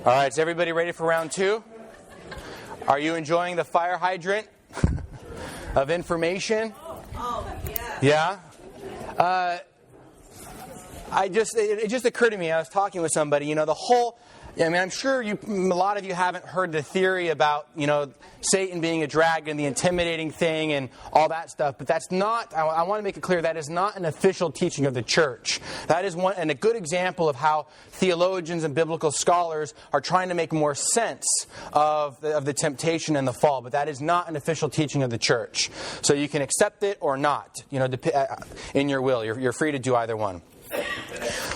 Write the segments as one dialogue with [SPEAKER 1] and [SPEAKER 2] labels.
[SPEAKER 1] All right, is everybody ready for round two? Are you enjoying the fire hydrant of information?
[SPEAKER 2] Oh, yeah.
[SPEAKER 1] Yeah? It just occurred to me, I was talking with somebody, I'm sure a lot of you haven't heard the theory about, Satan being a dragon, the intimidating thing, and all that stuff. But that's not, I want to make it clear, that is not an official teaching of the church. That is one, and a good example of how theologians and biblical scholars are trying to make more sense of the temptation and the fall. But that is not an official teaching of the church. So you can accept it or not, in your will. You're free to do either one.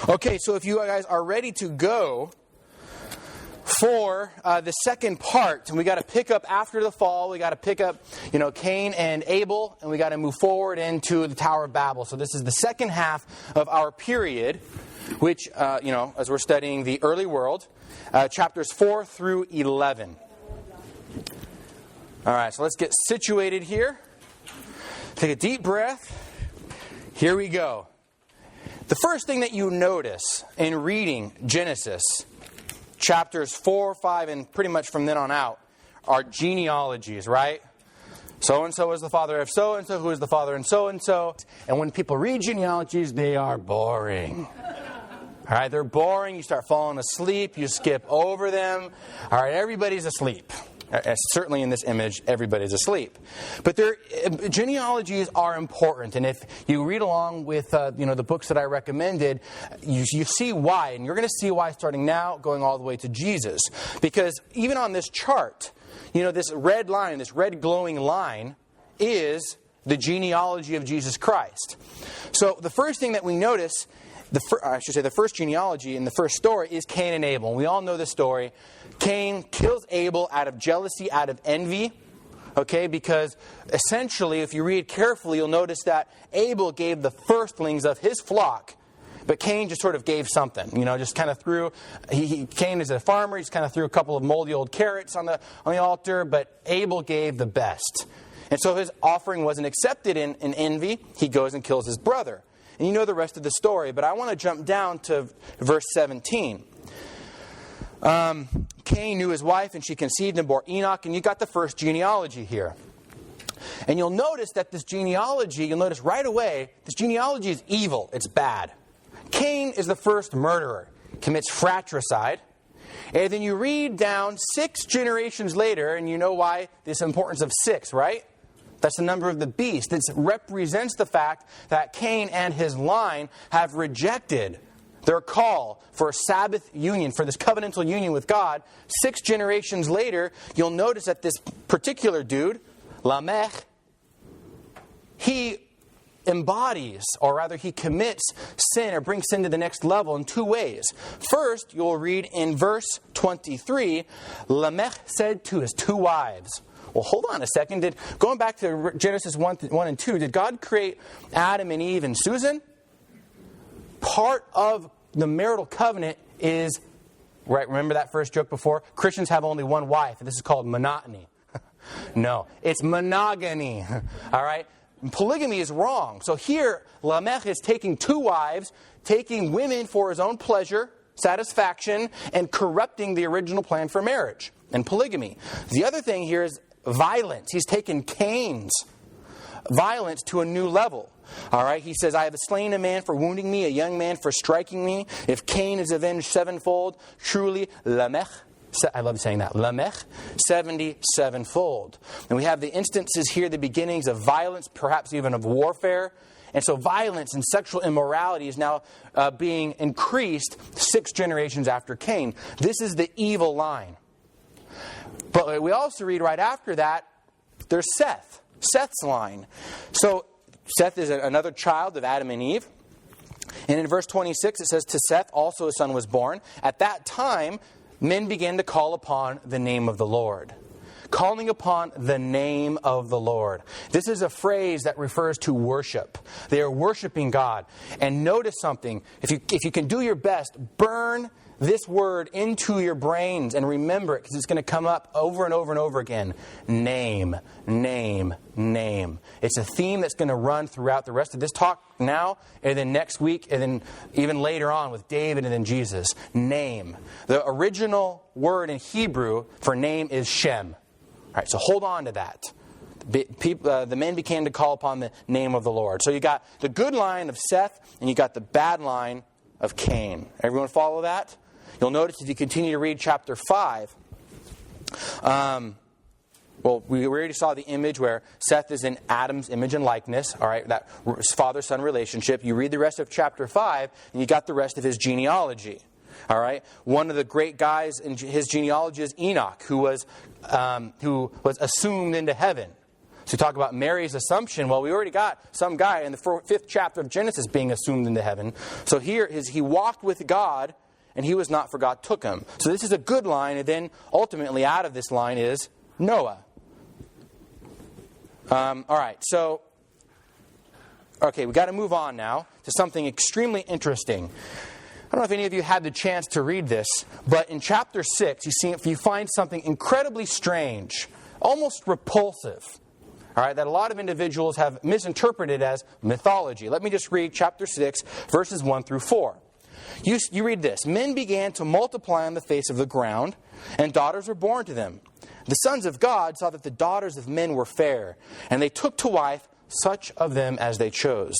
[SPEAKER 1] Okay, so if you guys are ready to go for the second part, and we got to pick up after the fall. We got to pick up, Cain and Abel, and we got to move forward into the Tower of Babel. So this is the second half of our period, which, as we're studying the early world, chapters 4 through 11. All right, so let's get situated here. Take a deep breath. Here we go. The first thing that you notice in reading Genesis, chapters 4, 5, and pretty much from then on out, are genealogies, right? So-and-so is the father of so-and-so, who is the father and so-and-so. And when people read genealogies, they are boring. All right, they're boring. You start falling asleep. You skip over them. All right, everybody's asleep. Certainly in this image, everybody's asleep. But genealogies are important. And if you read along with the books that I recommended, you see why. And you're going to see why starting now, going all the way to Jesus. Because even on this chart, this red line, this red glowing line, is the genealogy of Jesus Christ. So the first thing that we notice, the first genealogy in the first story is Cain and Abel. And we all know this story. Cain kills Abel out of jealousy, out of envy. Okay, because essentially, if you read carefully, you'll notice that Abel gave the firstlings of his flock, but Cain just sort of gave something. Just kind of threw. Cain is a farmer. He just kind of threw a couple of moldy old carrots on the altar, but Abel gave the best. And so his offering wasn't accepted in envy. He goes and kills his brother. And you know the rest of the story, but I want to jump down to verse 17. Cain knew his wife, and she conceived and bore Enoch, and you got the first genealogy here. And you'll notice that this genealogy, right away, this genealogy is evil. It's bad. Cain is the first murderer, commits fratricide. And then you read down 6 generations later, and you know why this importance of 6, right? That's the number of the beast. It represents the fact that Cain and his line have rejected their call for a Sabbath union, for this covenantal union with God. 6 generations later, you'll notice that this particular dude, Lamech, he embodies, or rather he commits sin or brings sin to the next level in 2 ways. First, you'll read in verse 23, Lamech said to his 2 wives. Well, hold on a second. Going back to Genesis 1 and 2, did God create Adam and Eve and Susan? Part of the marital covenant is, right, remember that first joke before? Christians have only one wife, and this is called monotony. No, it's monogamy. All right? Polygamy is wrong. So here, Lamech is taking 2 wives, taking women for his own pleasure, satisfaction, and corrupting the original plan for marriage and polygamy. The other thing here is violence. He's taken Cain's violence to a new level. All right, he says, I have slain a man for wounding me, a young man for striking me. If Cain is avenged 7-fold, truly Lamech, I love saying that, Lamech, 77-fold. And we have the instances here, the beginnings of violence, perhaps even of warfare. And so violence and sexual immorality is now being increased 6 generations after Cain. This is the evil line. But we also read right after that, there's Seth's line. So Seth is another child of Adam and Eve. And in verse 26 it says, to Seth also a son was born. At that time, men began to call upon the name of the Lord. calling upon the name of the Lord. This is a phrase that refers to worship. They are worshiping God. And notice something. If you can do your best, burn this word into your brains and remember it, because it's going to come up over and over and over again. Name, name, name. It's a theme that's going to run throughout the rest of this talk now, and then next week, and then even later on with David and then Jesus. Name. The original word in Hebrew for name is Shem. All right, so hold on to that. The men began to call upon the name of the Lord. So you got the good line of Seth, and you got the bad line of Cain. Everyone follow that? You'll notice if you continue to read chapter 5, we already saw the image where Seth is in Adam's image and likeness, all right, that father-son relationship. You read the rest of chapter 5, and you got the rest of his genealogy. All right, one of the great guys in his genealogy is Enoch, who was assumed into heaven. So you talk about Mary's assumption. Well, we already got some guy in the 5th chapter of Genesis being assumed into heaven. So here he walked with God, and he was not, for God took him. So this is a good line, and then ultimately out of this line is Noah. All right, so, we got to move on now to something extremely interesting. I don't know if any of you had the chance to read this, but in chapter 6, you find something incredibly strange, almost repulsive. All right, that a lot of individuals have misinterpreted as mythology. Let me just read chapter 6, verses 1 through 4. You read this. Men began to multiply on the face of the ground, and daughters were born to them. The sons of God saw that the daughters of men were fair, and they took to wife such of them as they chose.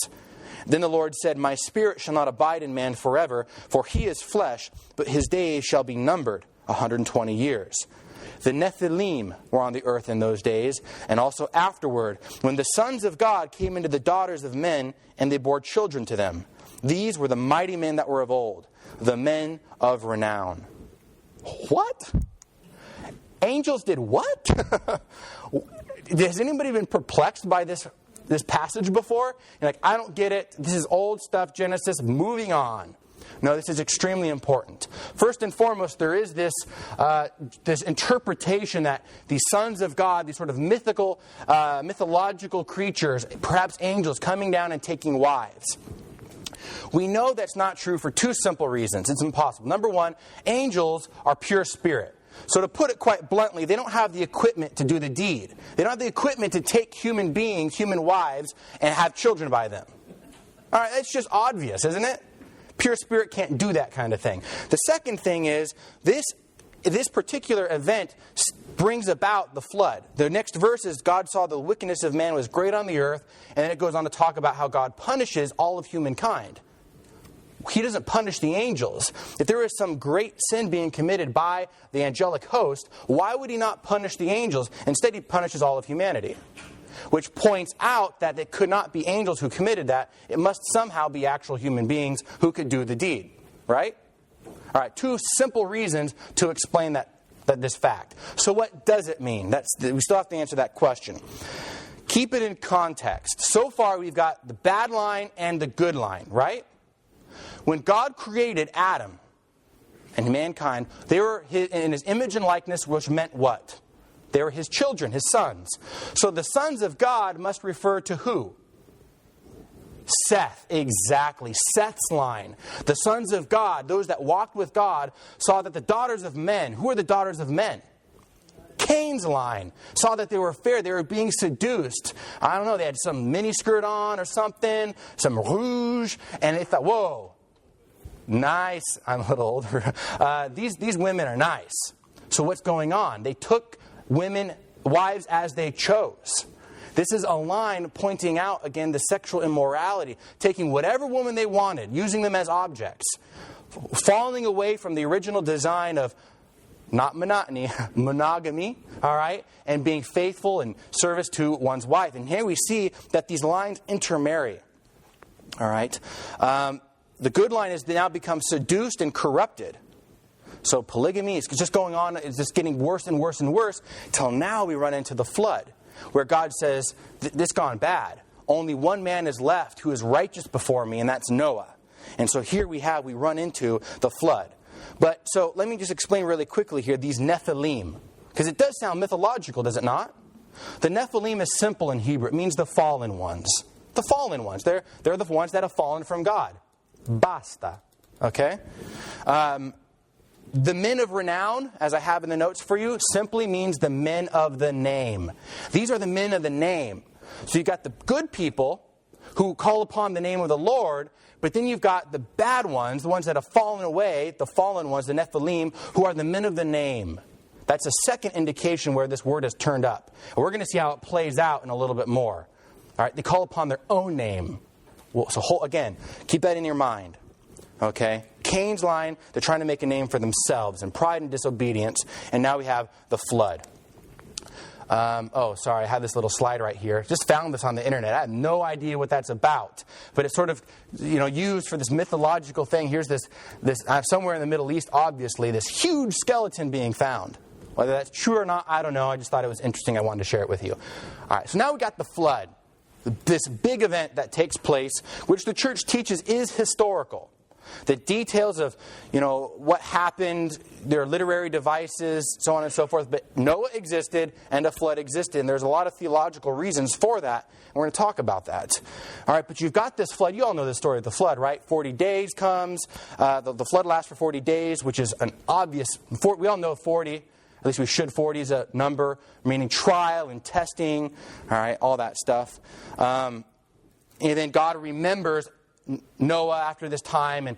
[SPEAKER 1] Then the Lord said, My spirit shall not abide in man forever, for he is flesh, but his days shall be numbered 120 years. The Nephilim were on the earth in those days, and also afterward, when the sons of God came into the daughters of men, and they bore children to them. These were the mighty men that were of old, the men of renown. What? Angels did what? Has anybody been perplexed by this passage before? You're like, I don't get it. This is old stuff, Genesis. Moving on. No, this is extremely important. First and foremost, there is this interpretation that the sons of God, these sort of mythological creatures, perhaps angels, coming down and taking wives. We know that's not true for two simple reasons. It's impossible. Number one, angels are pure spirit. So to put it quite bluntly, they don't have the equipment to do the deed. They don't have the equipment to take human beings, human wives, and have children by them. All right, that's just obvious, isn't it? Pure spirit can't do that kind of thing. The second thing is, this particular event brings about the flood. The next verse is, God saw the wickedness of man was great on the earth, and then it goes on to talk about how God punishes all of humankind. He doesn't punish the angels. If there is some great sin being committed by the angelic host, why would he not punish the angels? Instead, he punishes all of humanity. Which points out that it could not be angels who committed that. It must somehow be actual human beings who could do the deed. Right? All right, two simple reasons to explain this fact. So what does it mean? We still have to answer that question. Keep it in context. So far, we've got the bad line and the good line, right? When God created Adam and mankind, they were in his image and likeness, which meant what? They were his children, his sons. So the sons of God must refer to who? Seth, exactly. Seth's line. The sons of God, those that walked with God, saw that the daughters of men, who are the daughters of men? Cain's line, saw that they were fair, they were being seduced. I don't know, they had some miniskirt on or something, some rouge, and they thought, whoa, nice. I'm a little older. These women are nice. So what's going on? They took wives as they chose. This is a line pointing out, again, the sexual immorality, taking whatever woman they wanted, using them as objects, falling away from the original design of not monogamy, all right, and being faithful in service to one's wife. And here we see that these lines intermarry, all right. The good line is they now become seduced and corrupted. So polygamy is just going on, it's just getting worse and worse and worse, till now we run into the flood, where God says, this gone bad. Only one man is left who is righteous before me, and that's Noah. And so here we run into the flood. But so let me just explain really quickly here, these Nephilim. Because it does sound mythological, does it not? The Nephilim is simple in Hebrew. It means the fallen ones. The fallen ones. They're the ones that have fallen from God. Basta. Okay? The Men of Renown, as I have in the notes for you, simply means the men of the name. These are the men of the name. So you've got the good people who call upon the name of the Lord, but then you've got the bad ones, the ones that have fallen away, the fallen ones, the Nephilim, who are the men of the name. That's a second indication where this word has turned up. And we're going to see how it plays out in a little bit more. All right, they call upon their own name. Well, so again, keep that in your mind. Okay? Cain's line, they're trying to make a name for themselves in pride and disobedience. And now we have the flood. Sorry, I have this little slide right here. Just found this on the internet. I have no idea what that's about. But it's sort of, used for this mythological thing. Here's this somewhere in the Middle East, obviously, this huge skeleton being found. Whether that's true or not, I don't know. I just thought it was interesting. I wanted to share it with you. All right, so now we got the flood. This big event that takes place, which the church teaches is historical. The details of, what happened, their literary devices, so on and so forth. But Noah existed and a flood existed. And there's a lot of theological reasons for that. And we're going to talk about that. All right, but you've got this flood. You all know the story of the flood, right? 40 days comes. The flood lasts for 40 days, which is an obvious... We all know 40. At least we should. 40 is a number, meaning trial and testing. All right, all that stuff. And then God remembers Noah after this time and,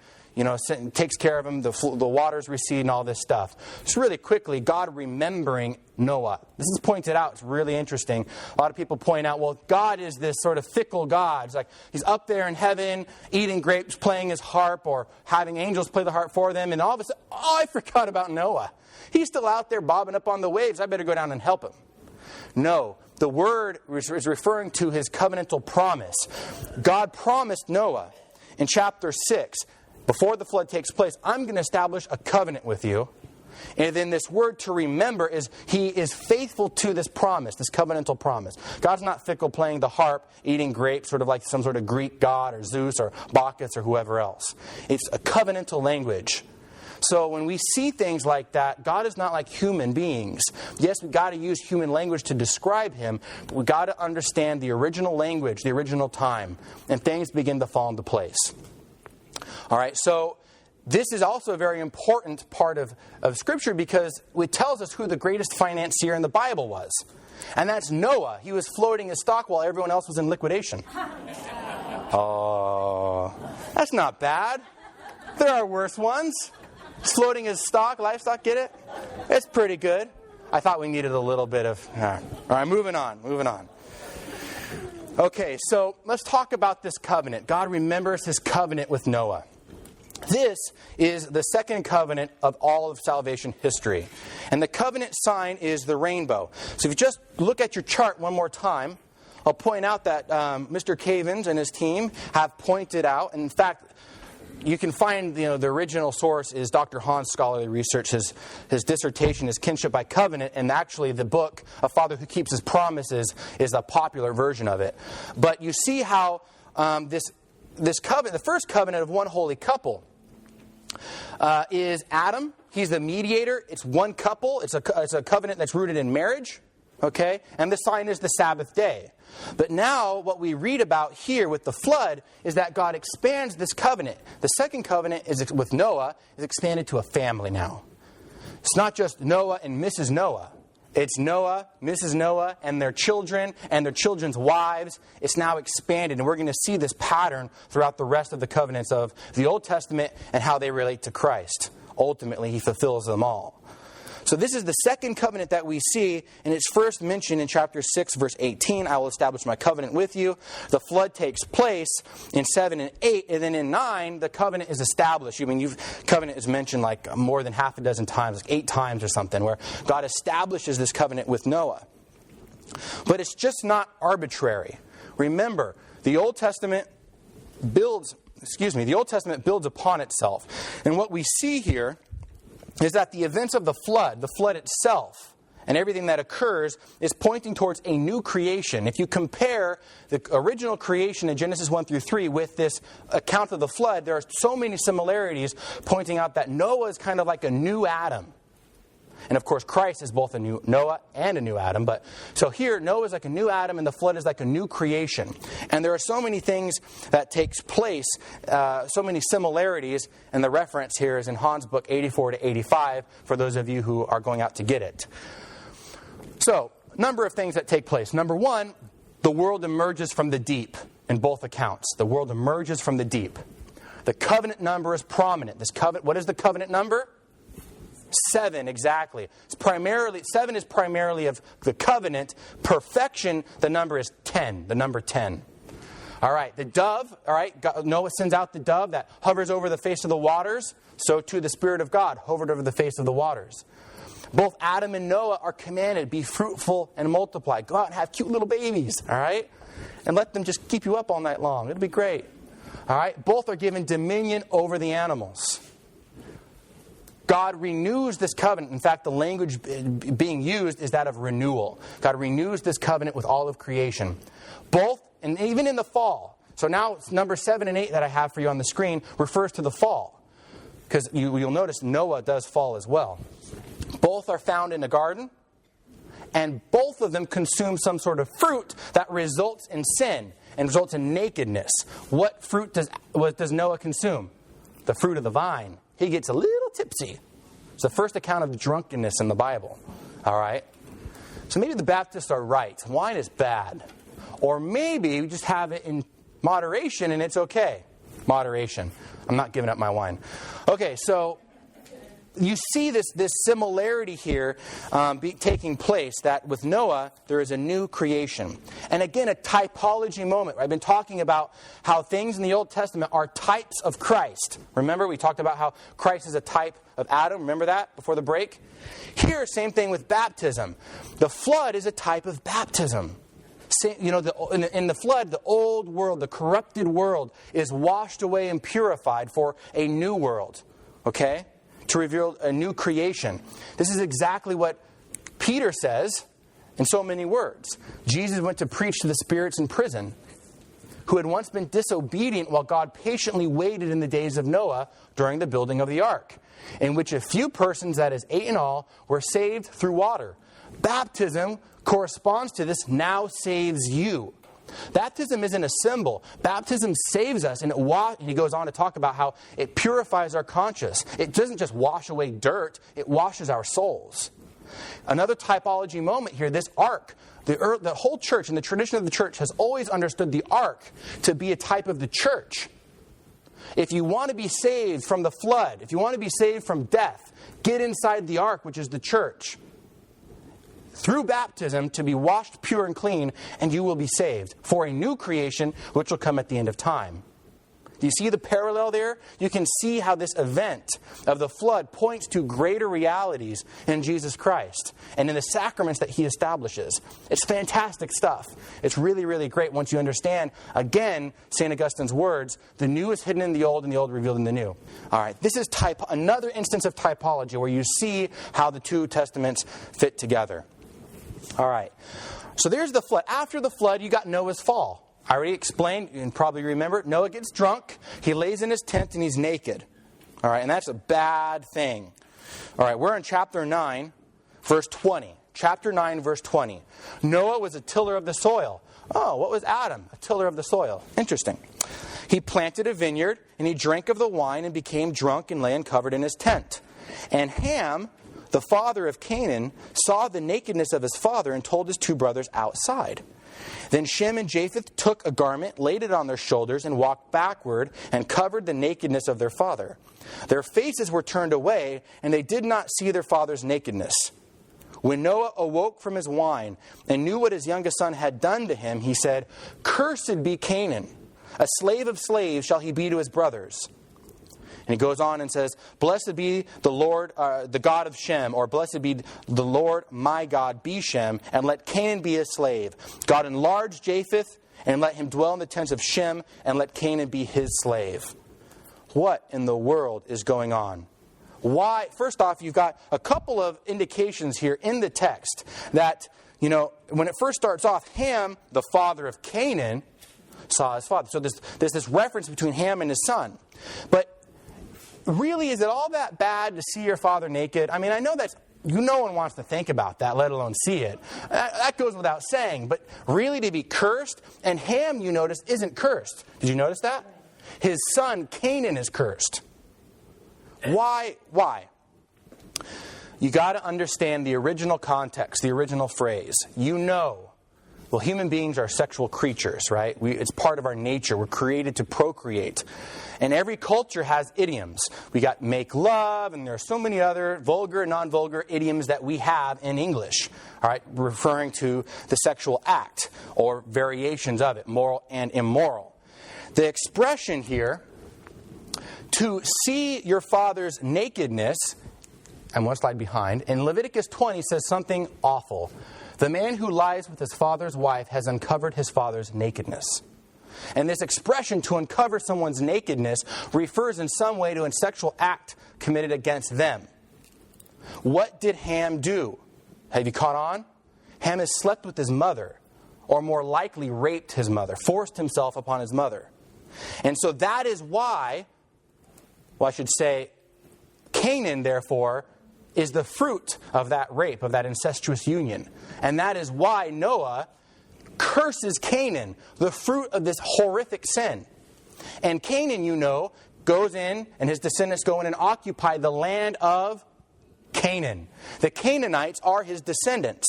[SPEAKER 1] takes care of him. The waters recede and all this stuff. Just really quickly, God remembering Noah. This is pointed out. It's really interesting. A lot of people point out, well, God is this sort of fickle God. It's like he's up there in heaven eating grapes, playing his harp, or having angels play the harp for them. And all of a sudden, I forgot about Noah. He's still out there bobbing up on the waves. I better go down and help him. No. The word is referring to his covenantal promise. God promised Noah in chapter 6, before the flood takes place, I'm going to establish a covenant with you. And then this word to remember is he is faithful to this promise, this covenantal promise. God's not fickle playing the harp, eating grapes, sort of like some sort of Greek god or Zeus or Bacchus or whoever else. It's a covenantal language. So when we see things like that, God is not like human beings. Yes, we've got to use human language to describe him, but we've got to understand the original language, the original time, and things begin to fall into place. All right, so this is also a very important part of Scripture because it tells us who the greatest financier in the Bible was. And that's Noah. He was floating his stock while everyone else was in liquidation. Oh, that's not bad. There are worse ones. Floating his livestock, get it? It's pretty good. I thought we needed a little bit of... All right, moving on. Okay, so let's talk about this covenant. God remembers his covenant with Noah. This is the second covenant of all of salvation history. And the covenant sign is the rainbow. So if you just look at your chart one more time, I'll point out that Mr. Cavins and his team have pointed out, and in fact... You can find, the original source is Dr. Hahn's scholarly research. His dissertation is Kinship by Covenant, and actually the book, A Father Who Keeps His Promises, is a popular version of it. But you see how this covenant, the first covenant of one holy couple, is Adam. He's the mediator. It's one couple. It's a covenant that's rooted in marriage. Okay? And the sign is the Sabbath day. But now what we read about here with the flood is that God expands this covenant. The second covenant is with Noah is expanded to a family now. It's not just Noah and Mrs. Noah. It's Noah, Mrs. Noah, and their children and their children's wives. It's now expanded, and we're going to see this pattern throughout the rest of the covenants of the Old Testament and how they relate to Christ. Ultimately, he fulfills them all. So this is the second covenant that we see, and it's first mentioned in chapter 6, verse 18. I will establish my covenant with you. The flood takes place in 7 and 8, and then in 9, the covenant is established. Covenant is mentioned like more than half a dozen times, like 8 times or something, where God establishes this covenant with Noah. But it's just not arbitrary. Remember, the Old Testament builds upon itself. And what we see here is that the events of the flood itself, and everything that occurs is pointing towards a new creation. If you compare the original creation in Genesis 1 through 3 with this account of the flood, there are so many similarities pointing out that Noah is kind of like a new Adam. And of course, Christ is both a new Noah and a new Adam. But so here, Noah is like a new Adam and the flood is like a new creation. And there are so many things that takes place, so many similarities. And the reference here is in Hahn's book 84 to 85 for those of you who are going out to get it. So, number of things that take place. Number one, the world emerges from the deep in both accounts. The world emerges from the deep. The covenant number is prominent. What is the covenant number? 7, exactly. Seven is primarily of the covenant. Perfection, the number is 10. The number 10. All right, the dove, all right, Noah sends out the dove that hovers over the face of the waters. So too the Spirit of God hovered over the face of the waters. Both Adam and Noah are commanded, be fruitful and multiply. Go out and have cute little babies, all right? And let them just keep you up all night long. It'll be great. All right? Both are given dominion over the animals. God renews this covenant. In fact, the language being used is that of renewal. God renews this covenant with all of creation. Both, and even in the fall. So now number 7 and 8 that I have for you on the screen refers to the fall. Because you'll notice Noah does fall as well. Both are found in the garden, and both of them consume some sort of fruit that results in sin and results in nakedness. What fruit does Noah consume? The fruit of the vine. He gets a little tipsy. It's the first account of drunkenness in the Bible. All right? So maybe the Baptists are right. Wine is bad. Or maybe we just have it in moderation and it's okay. Moderation. I'm not giving up my wine. Okay, so you see this similarity here taking place, that with Noah, there is a new creation. And again, a typology moment. I've been talking about how things in the Old Testament are types of Christ. Remember, we talked about how Christ is a type of Adam. Remember that before the break? Here, same thing with baptism. The flood is a type of baptism. In the flood, the old world, the corrupted world, is washed away and purified for a new world. Okay? To reveal a new creation. This is exactly what Peter says in so many words. Jesus went to preach to the spirits in prison who had once been disobedient while God patiently waited in the days of Noah during the building of the ark, in which a few persons, that is 8 in all, were saved through water. Baptism corresponds to this, now saves you. Baptism isn't a symbol. Baptism saves us, and he goes on to talk about how it purifies our conscience. It doesn't just wash away dirt, it washes our souls. Another typology moment here, this ark. The whole church and the tradition of the church has always understood the ark to be a type of the church. If you want to be saved from the flood, if you want to be saved from death, get inside the ark, which is the church. Through baptism to be washed pure and clean, and you will be saved for a new creation which will come at the end of time. Do you see the parallel there? You can see how this event of the flood points to greater realities in Jesus Christ and in the sacraments that He establishes. It's fantastic stuff. It's really, really great once you understand, again, St. Augustine's words, the new is hidden in the old and the old revealed in the new. All right, this is another instance of typology where you see how the two testaments fit together. All right, so there's the flood. After the flood, you got Noah's fall. I already explained, you can probably remember, Noah gets drunk, he lays in his tent, and he's naked. All right, and that's a bad thing. All right, we're in chapter 9, verse 20. Chapter 9, verse 20. Noah was a tiller of the soil. Oh, what was Adam? A tiller of the soil. Interesting. He planted a vineyard, and he drank of the wine and became drunk and lay uncovered in his tent. And Ham, the father of Canaan, saw the nakedness of his father and told his 2 brothers outside. Then Shem and Japheth took a garment, laid it on their shoulders, and walked backward and covered the nakedness of their father. Their faces were turned away, and they did not see their father's nakedness. When Noah awoke from his wine and knew what his youngest son had done to him, he said, "Cursed be Canaan, a slave of slaves shall he be to his brothers." And he goes on and says, "Blessed be the Lord, the God of Shem," or "Blessed be the Lord my God, be Shem, and let Canaan be his slave. God enlarge Japheth, and let him dwell in the tents of Shem, and let Canaan be his slave." What in the world is going on? Why? First off, you've got a couple of indications here in the text that, when it first starts off, Ham, the father of Canaan, saw his father. So there's this reference between Ham and his son. But really, is it all that bad to see your father naked? I mean, I know that's no one wants to think about that, let alone see it. That goes without saying. But really to be cursed, and Ham, you notice, isn't cursed. Did you notice that? His son, Canaan, is cursed. Why? You got to understand the original context, the original phrase. Well, human beings are sexual creatures, right? It's part of our nature. We're created to procreate. And every culture has idioms. We got make love, and there are so many other vulgar and non-vulgar idioms that we have in English, all right, referring to the sexual act or variations of it, moral and immoral. The expression here, to see your father's nakedness, I'm one slide behind, in Leviticus 20 says something awful. The man who lies with his father's wife has uncovered his father's nakedness. And this expression, to uncover someone's nakedness, refers in some way to a sexual act committed against them. What did Ham do? Have you caught on? Ham has slept with his mother, or more likely raped his mother, forced himself upon his mother. And so that is why, I should say, Canaan, therefore, is the fruit of that rape, of that incestuous union. And that is why Noah curses Canaan, the fruit of this horrific sin. And Canaan, goes in, and his descendants go in and occupy the land of Canaan. The Canaanites are his descendants.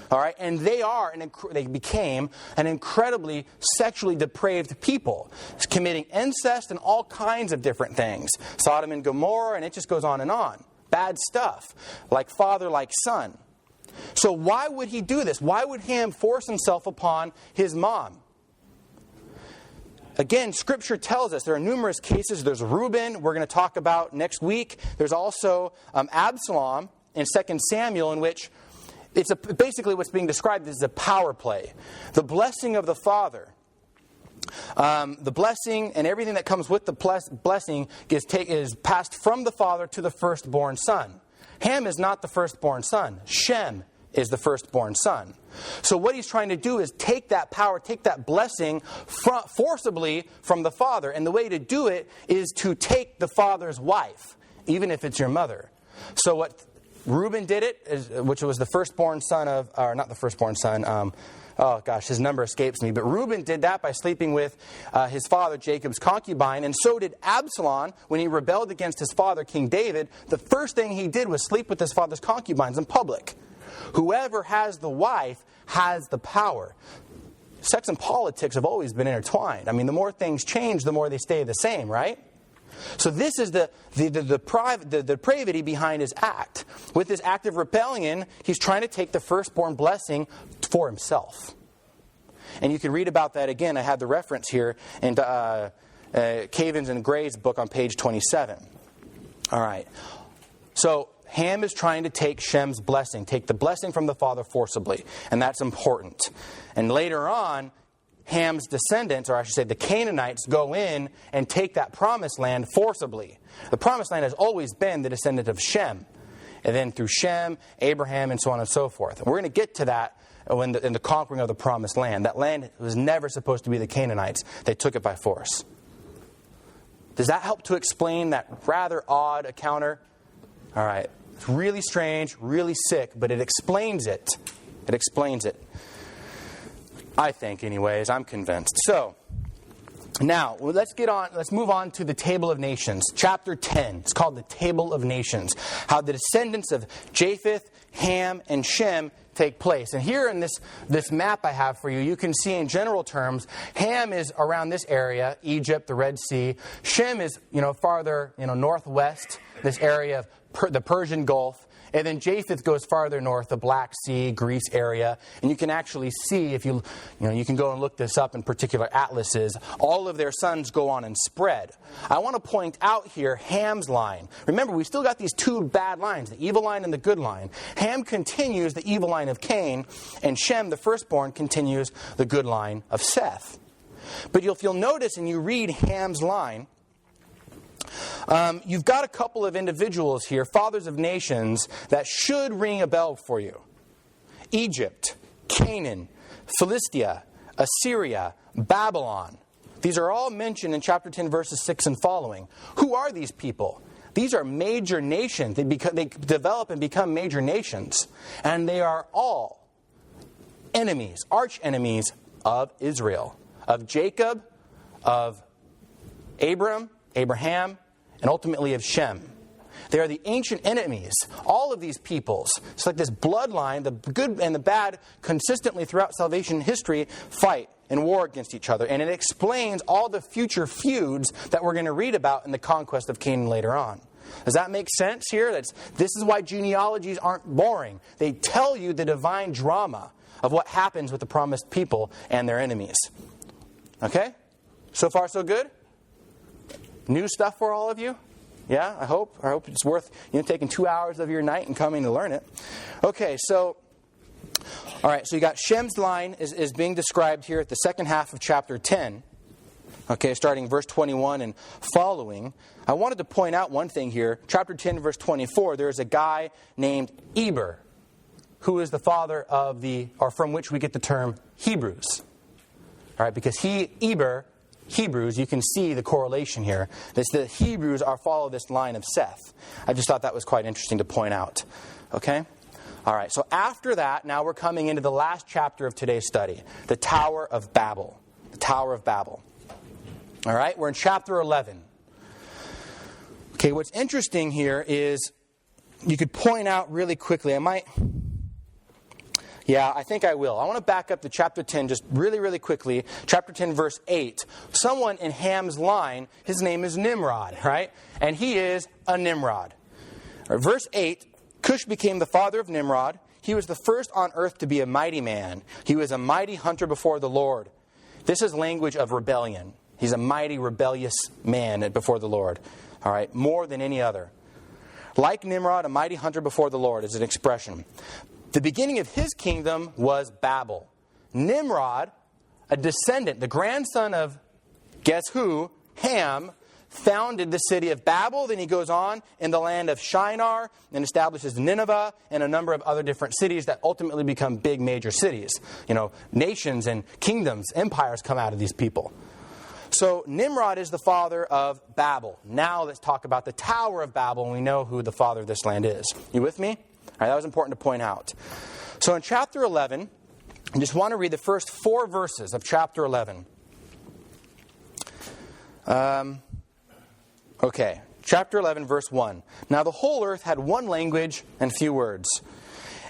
[SPEAKER 1] All right, and they became an incredibly sexually depraved people, committing incest and all kinds of different things. Sodom and Gomorrah, and it just goes on and on. Bad stuff, like father, like son. So why would he do this? Why would Ham force himself upon his mom? Again, Scripture tells us there are numerous cases. There's Reuben, we're going to talk about next week. There's also Absalom in 2 Samuel, in which basically what's being described is a power play. The blessing of the father. The blessing and everything that comes with the blessing is passed from the father to the firstborn son. Ham is not the firstborn son. Shem is the firstborn son. So what he's trying to do is take that power, take that blessing forcibly from the father. And the way to do it is to take the father's wife, even if it's your mother. So what Reuben did it, which was the firstborn son of, or not the firstborn son, his number escapes me. But Reuben did that by sleeping with his father, Jacob's concubine. And so did Absalom when he rebelled against his father, King David. The first thing he did was sleep with his father's concubines in public. Whoever has the wife has the power. Sex and politics have always been intertwined. I mean, the more things change, the more they stay the same, right? So this is the depravity behind his act. With this act of rebellion, he's trying to take the firstborn blessing for himself. And you can read about that again. I have the reference here in Cavins and Gray's book on page 27. All right. So Ham is trying to take Shem's blessing, take the blessing from the father forcibly. And that's important. And later on, Ham's descendants, or I should say the Canaanites, go in and take that promised land forcibly. The promised land has always been the descendant of Shem. And then through Shem, Abraham, and so on and so forth. And we're going to get to that in the conquering of the promised land. That land was never supposed to be the Canaanites. They took it by force. Does that help to explain that rather odd encounter? All right. It's really strange, really sick, but it explains it. It explains it. I think, anyways. I'm convinced. So, now, let's move on to the Table of Nations. Chapter 10. It's called the Table of Nations. How the descendants of Japheth, Ham, and Shem take place. And here in this map I have for you, you can see in general terms, Ham is around this area, Egypt, the Red Sea. Shem is, farther, northwest, this area of the Persian Gulf. And then Japheth goes farther north, the Black Sea, Greece area. And you can actually see, if you can go and look this up in particular atlases, all of their sons go on and spread. I want to point out here Ham's line. Remember, we still got these two bad lines, the evil line and the good line. Ham continues the evil line of Cain, and Shem, the firstborn, continues the good line of Seth. But if you'll notice, and you read Ham's line, you've got a couple of individuals here, fathers of nations, that should ring a bell for you. Egypt, Canaan, Philistia, Assyria, Babylon. These are all mentioned in chapter 10, verses 6 and following. Who are these people? These are major nations. They develop and become major nations. And they are all enemies, arch enemies of Israel, of Jacob, of Abraham, and ultimately of Shem. They are the ancient enemies. All of these peoples, it's like this bloodline, the good and the bad, consistently throughout salvation history, fight and war against each other. And it explains all the future feuds that we're going to read about in the conquest of Canaan later on. Does that make sense here? This is why genealogies aren't boring. They tell you the divine drama of what happens with the promised people and their enemies. Okay? So far, so good? New stuff for all of you? Yeah, I hope it's worth taking 2 hours of your night and coming to learn it. Okay, so all right, so you got Shem's line is being described here at the second half of chapter 10. Okay, starting verse 21 and following. I wanted to point out one thing here. Chapter 10, verse 24, there's a guy named Eber, who is the father of from which we get the term Hebrews. All right, because Eber, Hebrews, you can see the correlation here. The Hebrews follow this line of Seth. I just thought that was quite interesting to point out. Okay? All right, so after that, now we're coming into the last chapter of today's study, the Tower of Babel. The Tower of Babel. All right, we're in chapter 11. Okay, what's interesting here is you could point out really quickly. I think I will. I want to back up to chapter 10 just really, really quickly. Chapter 10, verse 8. Someone in Ham's line, his name is Nimrod, right? And he is a Nimrod. Verse 8, Cush became the father of Nimrod. He was the first on earth to be a mighty man. He was a mighty hunter before the Lord. This is language of rebellion. He's a mighty, rebellious man before the Lord. All right, more than any other. Like Nimrod, a mighty hunter before the Lord is an expression. The beginning of his kingdom was Babel. Nimrod, a descendant, the grandson of, guess who? Ham, founded the city of Babel. Then he goes on in the land of Shinar and establishes Nineveh and a number of other different cities that ultimately become big major cities. Nations and kingdoms, empires come out of these people. So Nimrod is the father of Babel. Now let's talk about the Tower of Babel, and we know who the father of this land is. You with me? All right, that was important to point out. So in chapter 11, I just want to read the first 4 verses of chapter 11. Okay, chapter 11, verse 1. Now the whole earth had one language and few words.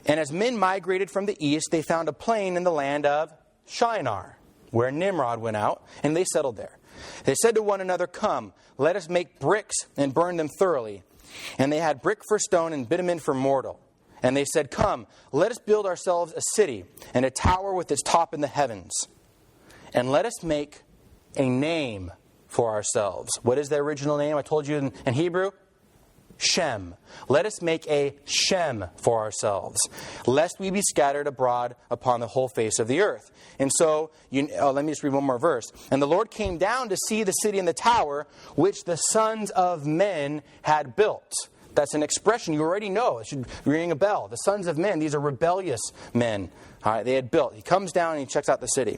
[SPEAKER 1] And as men migrated from the east, they found a plain in the land of Shinar, where Nimrod went out, and they settled there. They said to one another, "Come, let us make bricks and burn them thoroughly." And they had brick for stone and bitumen for mortar. And they said, "Come, let us build ourselves a city and a tower with its top in the heavens. And let us make a name for ourselves." What is the original name? I told you in Hebrew. Shem. Let us make a Shem for ourselves, lest we be scattered abroad upon the whole face of the earth. And so, let me just read one more verse. And the Lord came down to see the city and the tower, which the sons of men had built. That's an expression you already know. It should ring a bell. The sons of men, these are rebellious men. All right, they had built. He comes down and he checks out the city.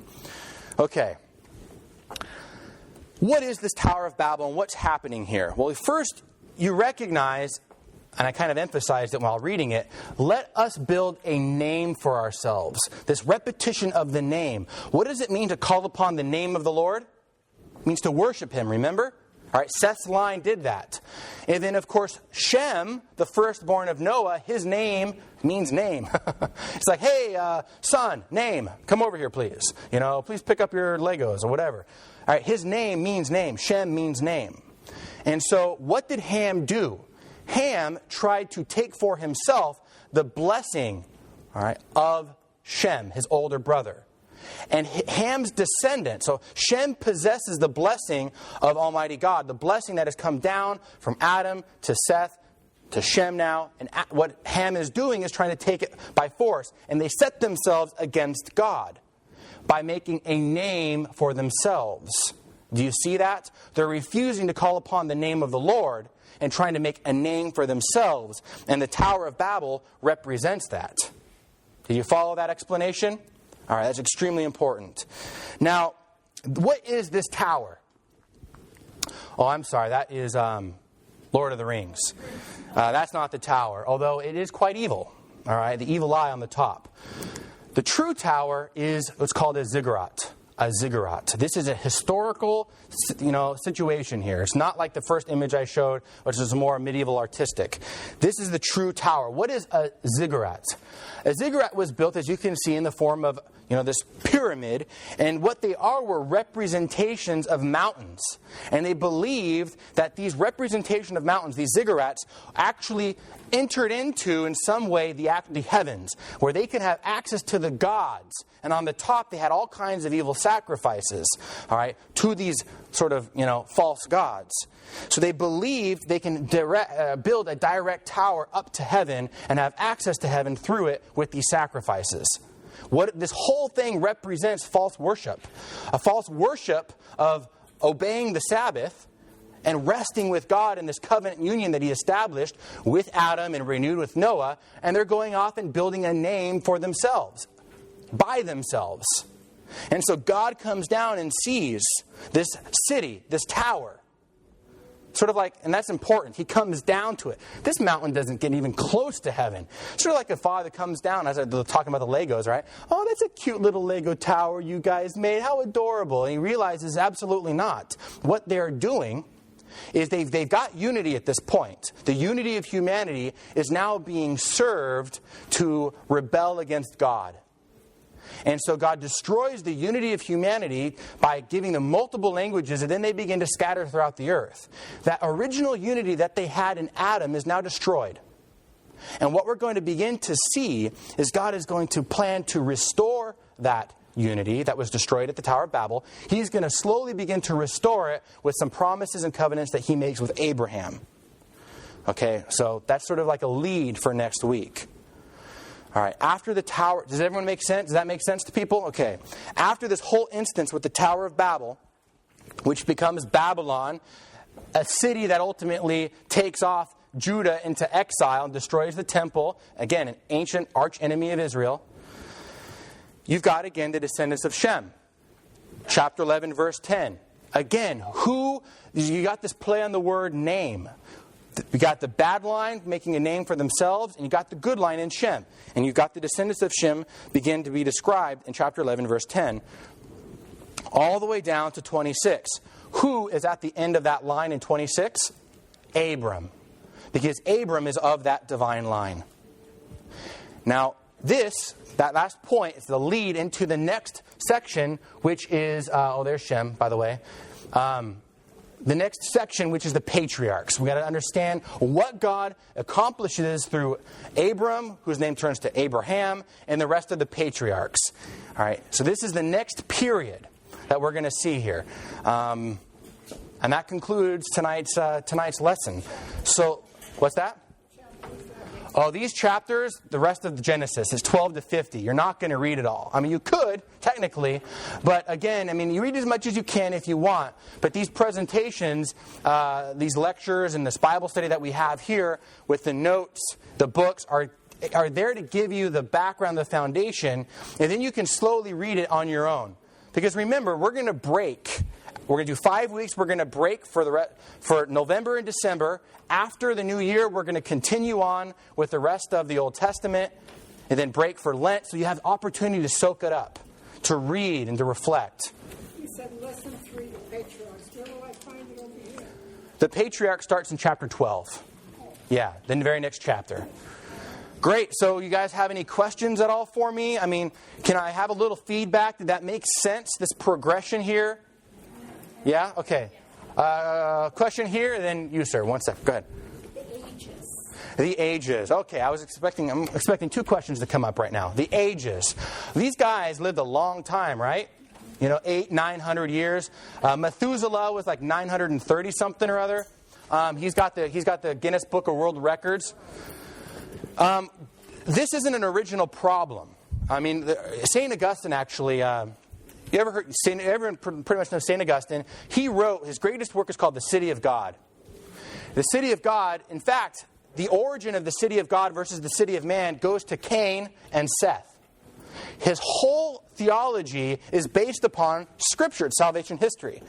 [SPEAKER 1] Okay. What is this Tower of Babel and what's happening here? Well, first, you recognize, and I kind of emphasized it while reading it, let us build a name for ourselves. This repetition of the name. What does it mean to call upon the name of the Lord? It means to worship Him, remember? All right, Seth's line did that. And then, of course, Shem, the firstborn of Noah, his name means name. It's like, hey, son, name, come over here, please. Please pick up your Legos or whatever. All right, his name means name. Shem means name. And so what did Ham do? Ham tried to take for himself the blessing, all right, of Shem, his older brother. And Ham's descendant, so Shem possesses the blessing of Almighty God, the blessing that has come down from Adam to Seth to Shem now. And what Ham is doing is trying to take it by force. And they set themselves against God by making a name for themselves. Do you see that? They're refusing to call upon the name of the Lord and trying to make a name for themselves. And the Tower of Babel represents that. Did you follow that explanation? All right, that's extremely important. Now, what is this tower? Oh, I'm sorry, that is Lord of the Rings. That's not the tower, although it is quite evil. All right, the evil eye on the top. The true tower is what's called a ziggurat. A ziggurat. This is a historical, situation here. It's not like the first image I showed, which is more medieval artistic. This is the true tower. What is a ziggurat? A ziggurat was built, as you can see, in the form of this pyramid, and what they are were representations of mountains. And they believed that these representation of mountains, these ziggurats, actually entered into, in some way, the heavens, where they could have access to the gods. And on the top, they had all kinds of evil sacrifices, all right, to these sort of, false gods. So they believed they can build a direct tower up to heaven and have access to heaven through it with these sacrifices. What this whole thing represents false worship. A false worship of obeying the Sabbath and resting with God in this covenant union that He established with Adam and renewed with Noah. And they're going off and building a name for themselves, by themselves. And so God comes down and sees this city, this tower. Sort of like, and that's important, He comes down to it. This mountain doesn't get even close to heaven. Sort of like a father comes down, as I was talking about the Legos, right? Oh, that's a cute little Lego tower you guys made. How adorable. And he realizes absolutely not. What they're doing is they've got unity at this point. The unity of humanity is now being served to rebel against God. And so God destroys the unity of humanity by giving them multiple languages, and then they begin to scatter throughout the earth. That original unity that they had in Adam is now destroyed. And what we're going to begin to see is God is going to plan to restore that unity that was destroyed at the Tower of Babel. He's going to slowly begin to restore it with some promises and covenants that He makes with Abraham. Okay, so that's sort of like a lead for next week. All right, after the tower, does everyone make sense? Does that make sense to people? Okay. After this whole instance with the Tower of Babel, which becomes Babylon, a city that ultimately takes off Judah into exile and destroys the temple, again, an ancient arch enemy of Israel, you've got again the descendants of Shem. Chapter 11, verse 10. Again, you got this play on the word name. You got the bad line making a name for themselves, and you got the good line in Shem. And you've got the descendants of Shem begin to be described in chapter 11, verse 10, all the way down to 26. Who is at the end of that line in 26? Abram. Because Abram is of that divine line. Now, that last point is the lead into the next section, which is, there's Shem, by the way. The next section, which is the patriarchs. We've got to understand what God accomplishes through Abram, whose name turns to Abraham, and the rest of the patriarchs. All right, so this is the next period that we're going to see here. And that concludes tonight's lesson. So, what's that? Oh, these chapters, the rest of the Genesis is 12 to 50. You're not going to read it all. I mean, you could, technically. But again, you read as much as you can if you want. But these presentations, these lectures, and this Bible study that we have here with the notes, the books, are there to give you the background, the foundation. And then you can slowly read it on your own. Because remember, we're going to break. We're going to do 5 weeks. We're going to break for November and December. After the new year, we're going to continue on with the rest of the Old Testament and then break for Lent. So you have opportunity to soak it up, to read and to reflect.
[SPEAKER 3] You said lesson 3, the patriarchs. Where will I find it over here?
[SPEAKER 1] The patriarch starts in chapter 12. Yeah, then the very next chapter. Great. So you guys have any questions at all for me? Can I have a little feedback? Did that make sense, this progression here? Yeah? Okay. Question here, and then you, sir. 1 second. Go ahead. The ages. Okay, I'm expecting 2 questions to come up right now. The ages. These guys lived a long time, right? 900 years. Methuselah was like 930 something or other. He's got the Guinness Book of World Records. This isn't an original problem. St. Augustine actually. Everyone pretty much knows St. Augustine. He wrote, his greatest work is called The City of God. The City of God, in fact, the origin of the City of God versus the City of Man goes to Cain and Seth. His whole theology is based upon Scripture, it's salvation history.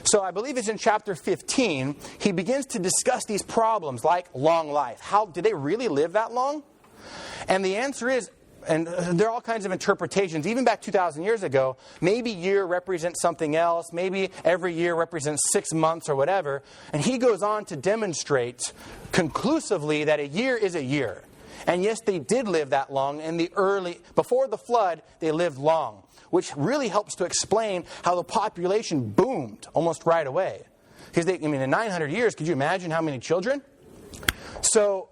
[SPEAKER 1] So I believe it's in chapter 15, he begins to discuss these problems like long life. How did they really live that long? And the answer is, and there are all kinds of interpretations, even back 2,000 years ago, maybe year represents something else, maybe every year represents 6 months or whatever. And he goes on to demonstrate conclusively that a year is a year. And yes, they did live that long. Before the flood, they lived long, which really helps to explain how the population boomed almost right away. Because in 900 years, could you imagine how many children? So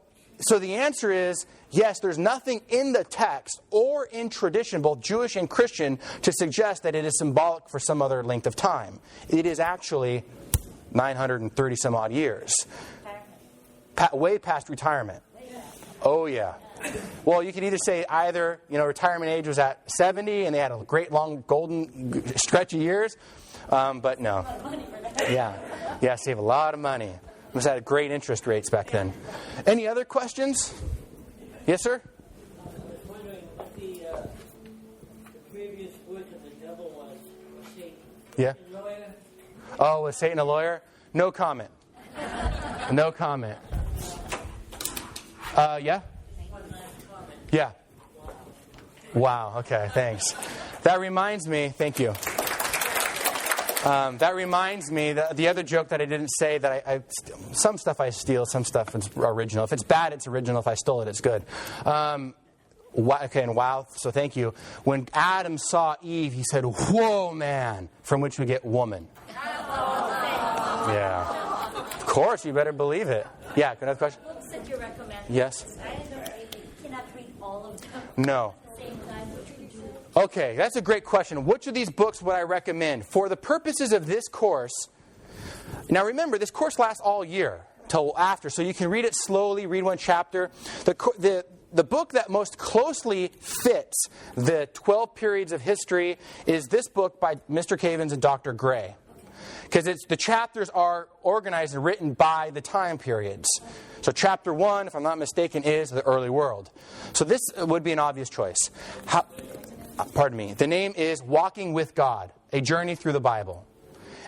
[SPEAKER 1] the answer is, yes, there's nothing in the text or in tradition, both Jewish and Christian, to suggest that it is symbolic for some other length of time. It is actually 930 some odd years. Way past retirement. Oh, yeah. Well, you could either say retirement age was at 70 and they had a great long golden stretch of years. But no. Yeah, save a lot of money. Must have had great interest rates back then. Any other questions? Yes, sir?
[SPEAKER 4] I was wondering what the previous work of the devil was Satan.
[SPEAKER 1] Yeah.
[SPEAKER 4] A lawyer?
[SPEAKER 1] Oh, was Satan a lawyer? No comment. No comment. Yeah?
[SPEAKER 4] One last comment.
[SPEAKER 1] Yeah. Wow. Okay, thanks. That reminds me, thank you. That reminds me, the other joke that I didn't say, that some stuff I steal, some stuff is original. If it's bad, it's original. If I stole it, it's good. Okay, and wow, so thank you. When Adam saw Eve, he said, "Whoa, man," from which we get woman. Yeah. Of course, you better believe it. Yeah, another question?
[SPEAKER 5] Books that you recommend.
[SPEAKER 1] Yes.
[SPEAKER 5] I cannot read all of them.
[SPEAKER 1] No.
[SPEAKER 5] At the same time, which would you choose?
[SPEAKER 1] Okay, that's a great question. Which of these books would I recommend? For the purposes of this course, now remember, this course lasts all year till after, so you can read it slowly, read one chapter. The book that most closely fits the 12 periods of history is this book by Mr. Cavins and Dr. Gray. Because the chapters are organized and written by the time periods. So chapter 1, if I'm not mistaken, is the early world. So this would be an obvious choice. The name is Walking with God, A Journey Through the Bible.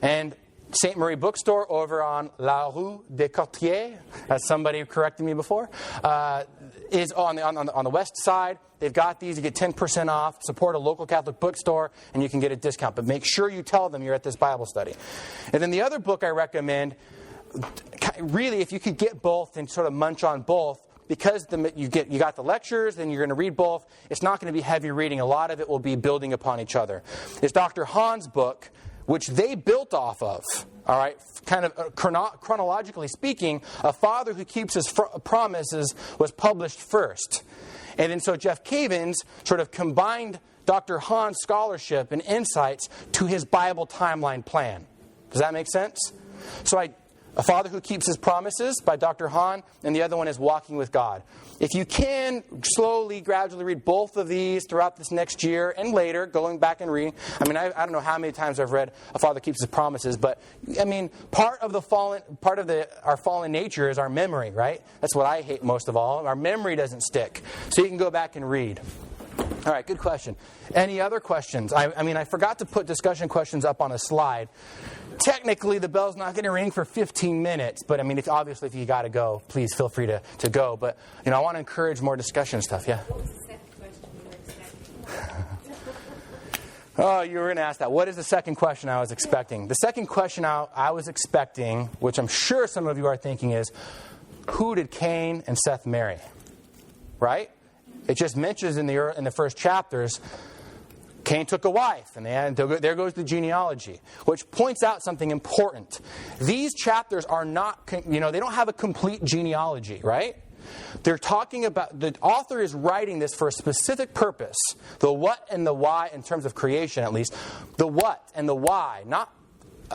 [SPEAKER 1] And St. Marie Bookstore over on La Rue des Courtiers, as somebody corrected me before, is on the west side. They've got these. You get 10% off. Support a local Catholic bookstore, and you can get a discount. But make sure you tell them you're at this Bible study. And then the other book I recommend, really, if you could get both and sort of munch on both, because you got the lectures, then you're going to read both. It's not going to be heavy reading. A lot of it will be building upon each other. It's Dr. Hahn's book, which they built off of. All right, kind of chronologically speaking, A Father Who Keeps His Promises was published first. And then so Jeff Cavins sort of combined Dr. Hahn's scholarship and insights to his Bible timeline plan. Does that make sense? So A Father Who Keeps His Promises by Dr. Hahn, and the other one is Walking with God. If you can slowly, gradually read both of these throughout this next year and later, going back and reading. I mean, I don't know how many times I've read A Father Keeps His Promises, but I mean, part of our fallen nature is our memory, right? That's what I hate most of all. Our memory doesn't stick. So you can go back and read. All right, good question. Any other questions? I forgot to put discussion questions up on a slide. Technically, the bell's not going to ring for 15 minutes, but obviously if you got to go, please feel free to go. But I want to encourage more discussion stuff. Yeah.
[SPEAKER 5] What was the second question you were expecting?
[SPEAKER 1] Oh, you were going to ask that. What is the second question I was expecting? The second question I was expecting, which I'm sure some of you are thinking, is who did Cain and Seth marry? Right? It just mentions in the first chapters, Cain took a wife, and there goes the genealogy, which points out something important. These chapters are not, they don't have a complete genealogy, right? They're talking about, the author is writing this for a specific purpose. The what and the why in terms of creation, at least. The what and the why, not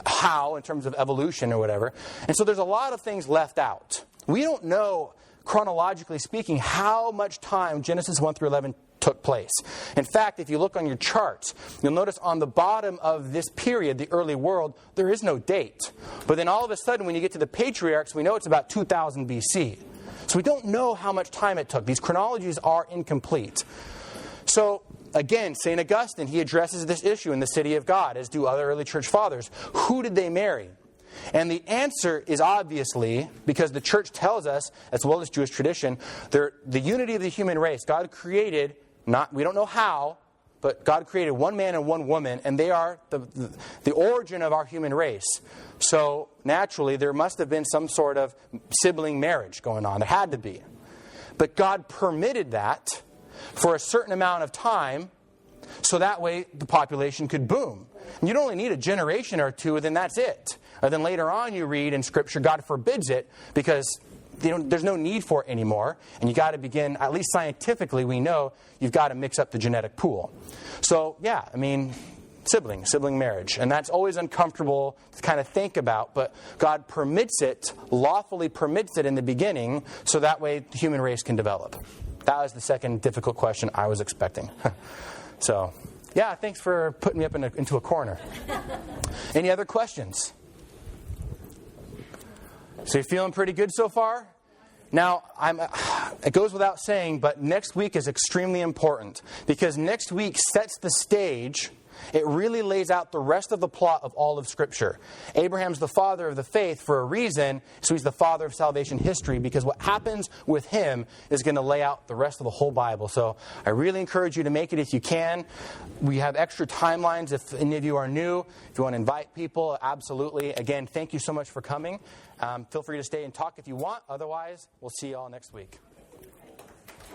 [SPEAKER 1] how in terms of evolution or whatever. And so there's a lot of things left out. We don't know, chronologically speaking, how much time Genesis 1 through 11 took place. In fact, if you look on your charts, you'll notice on the bottom of this period, the early world, there is no date. But then all of a sudden, when you get to the patriarchs, we know it's about 2000 BC. So we don't know how much time it took. These chronologies are incomplete. So, again, St. Augustine, he addresses this issue in the City of God, as do other early church fathers. Who did they marry? And the answer is obviously, because the church tells us, as well as Jewish tradition, the unity of the human race. God created, we don't know how, but God created one man and one woman, and they are the origin of our human race. So, naturally, there must have been some sort of sibling marriage going on. There had to be. But God permitted that for a certain amount of time, so that way the population could boom. And you'd only need a generation or two, and then that's it. And then later on you read in Scripture, God forbids it because there's no need for it anymore. And you got to begin, at least scientifically, we know you've got to mix up the genetic pool. So, yeah, I mean, sibling marriage. And that's always uncomfortable to kind of think about, but God permits it, lawfully permits it in the beginning, so that way the human race can develop. That was the second difficult question I was expecting. So, yeah, thanks for putting me up into a corner. Any other questions? So you're feeling pretty good so far? Now, it goes without saying, but next week is extremely important because next week sets the stage. It really lays out the rest of the plot of all of Scripture. Abraham's the father of the faith for a reason, so he's the father of salvation history, because what happens with him is going to lay out the rest of the whole Bible. So I really encourage you to make it if you can. We have extra timelines if any of you are new. If you want to invite people, absolutely. Again, thank you so much for coming. Feel free to stay and talk if you want. Otherwise, we'll see you all next week.